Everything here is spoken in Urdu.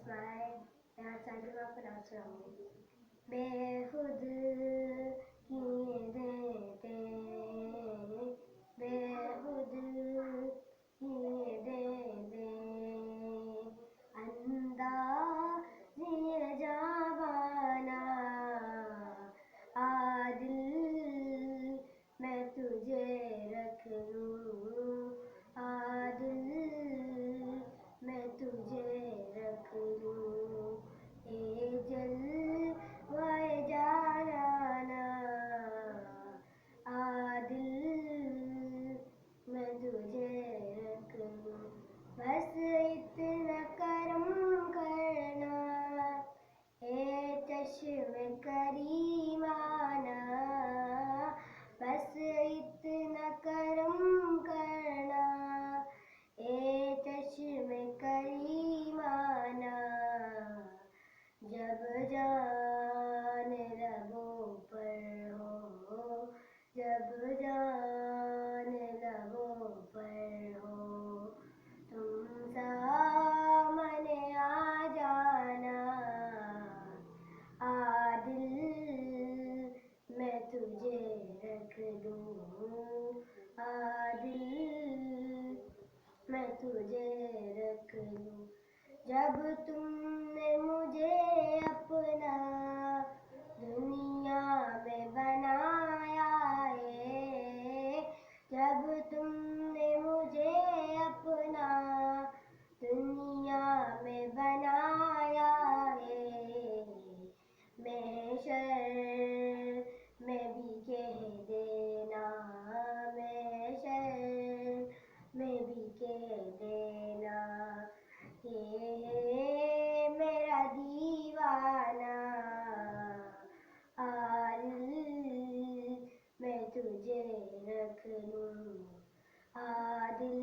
اسمائے یہاں سائیکل آپ کا ڈانس کراؤں گی. بے خود کیے دیتے بے خود کیے دیتے انداز جاوانا عادل میں تجھے رکھ لوں عادل میں تجھے رکھ لوں اے جلوہ جانانا عادل میں تجھے رکھ لوں بس اتنا کرم کرنا اے چشم کریمانہ بس اتنا کرم کرنا اے چشم کریمانہ جب جان لبوں پر ہو جب جان لبوں پر ہو تم سامنے آ جانا عادل میں تجھے رکھ لوں عادل میں تجھے رکھ لوں جب تم نے مجھے اپنا دنیا میں بنایا ہے جب تم نے مجھے اپنا دنیا میں بنایا ہے محشر میں بھی کہہ دینا محشر میں بھی کہہ دینا کہ میرا دیوانہ عادل میں تجھے رکھ لوں عادل